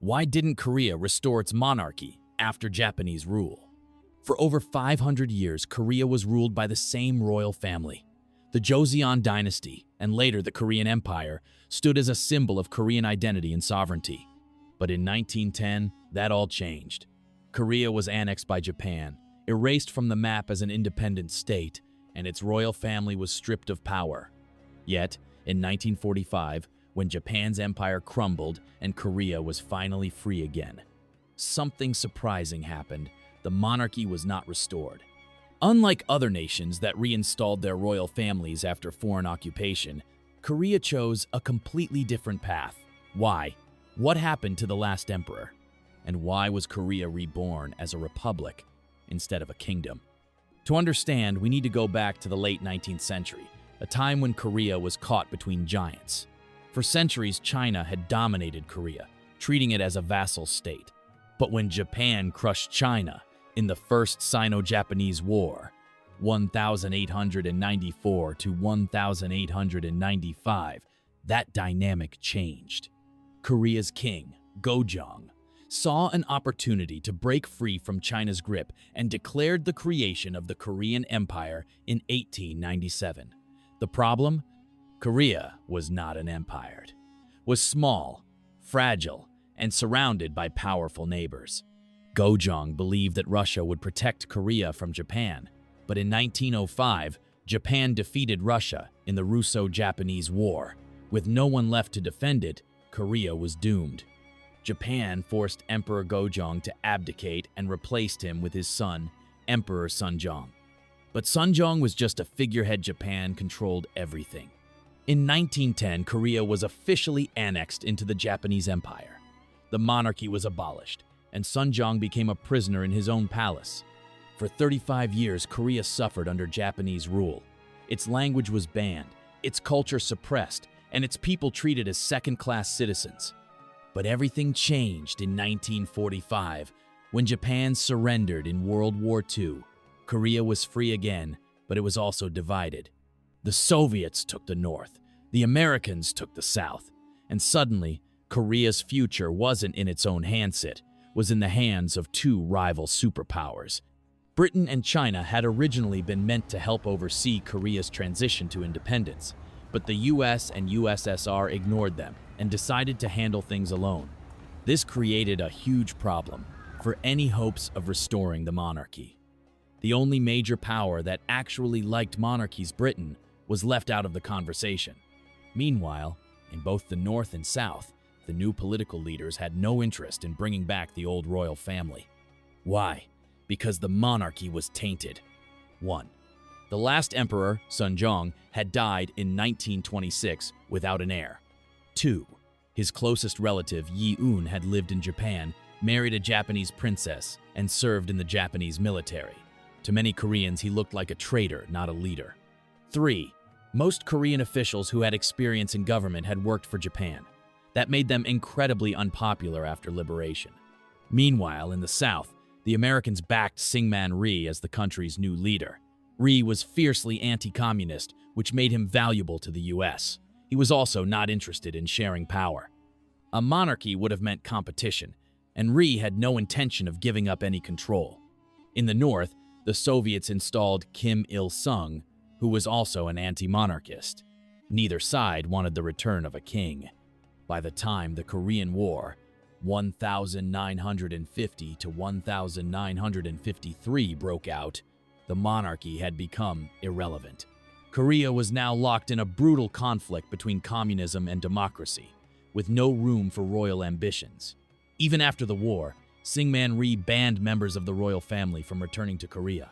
Why didn't Korea restore its monarchy after Japanese rule? For over 500 years, Korea was ruled by the same royal family. The Joseon dynasty, and later the Korean Empire, stood as a symbol of Korean identity and sovereignty. But in 1910, that all changed. Korea was annexed by Japan, erased from the map as an independent state, and its royal family was stripped of power. Yet, in 1945, when Japan's empire crumbled and Korea was finally free again, something surprising happened. The monarchy was not restored. Unlike other nations that reinstalled their royal families after foreign occupation, Korea chose a completely different path. Why? What happened to the last emperor? And why was Korea reborn as a republic instead of a kingdom? To understand, we need to go back to the late 19th century, a time when Korea was caught between giants. For centuries, China had dominated Korea, treating it as a vassal state. But when Japan crushed China in the First Sino-Japanese War, 1894 to 1895, that dynamic changed. Korea's king, Gojong, saw an opportunity to break free from China's grip and declared the creation of the Korean Empire in 1897. The problem? Korea was not an empire. It was small, fragile, and surrounded by powerful neighbors. Gojong believed that Russia would protect Korea from Japan, but in 1905, Japan defeated Russia in the Russo-Japanese War. With no one left to defend it, Korea was doomed. Japan forced Emperor Gojong to abdicate and replaced him with his son, Emperor Sunjong. But Sunjong was just a figurehead. Japan controlled everything. In 1910, Korea was officially annexed into the Japanese Empire. The monarchy was abolished, and Sunjong became a prisoner in his own palace. For 35 years, Korea suffered under Japanese rule. Its language was banned, its culture suppressed, and its people treated as second-class citizens. But everything changed in 1945 when Japan surrendered in World War II. Korea was free again, but it was also divided. The Soviets took the north, the Americans took the south, and suddenly, Korea's future wasn't in its own hands, it was in the hands of two rival superpowers. Britain and China had originally been meant to help oversee Korea's transition to independence, but the US and USSR ignored them and decided to handle things alone. This created a huge problem for any hopes of restoring the monarchy. The only major power that actually liked monarchies, Britain, was left out of the conversation. Meanwhile, in both the North and South, the new political leaders had no interest in bringing back the old royal family. Why? Because the monarchy was tainted. 1. The last emperor, Sunjong, had died in 1926 without an heir. 2. His closest relative, Yi-un, had lived in Japan, married a Japanese princess, and served in the Japanese military. To many Koreans, he looked like a traitor, not a leader. 3. Most Korean officials who had experience in government had worked for Japan. That made them incredibly unpopular after liberation. Meanwhile, in the South, the Americans backed Syngman Rhee as the country's new leader. Rhee was fiercely anti-communist, which made him valuable to the US. He was also not interested in sharing power. A monarchy would have meant competition, and Rhee had no intention of giving up any control. In the North, the Soviets installed Kim Il-sung, who was also an anti-monarchist. Neither side wanted the return of a king. By the time the Korean War, 1950 to 1953, broke out, the monarchy had become irrelevant. Korea was now locked in a brutal conflict between communism and democracy, with no room for royal ambitions. Even after the war, Syngman Rhee banned members of the royal family from returning to Korea.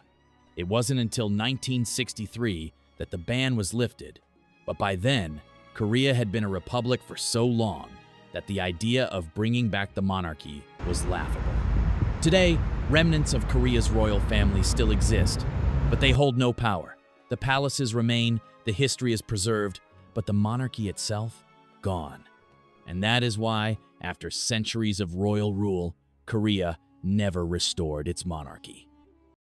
It wasn't until 1963 that the ban was lifted, but by then, Korea had been a republic for so long that the idea of bringing back the monarchy was laughable. Today, remnants of Korea's royal family still exist, but they hold no power. The palaces remain, the history is preserved, but the monarchy itself, gone. And that is why, after centuries of royal rule, Korea never restored its monarchy.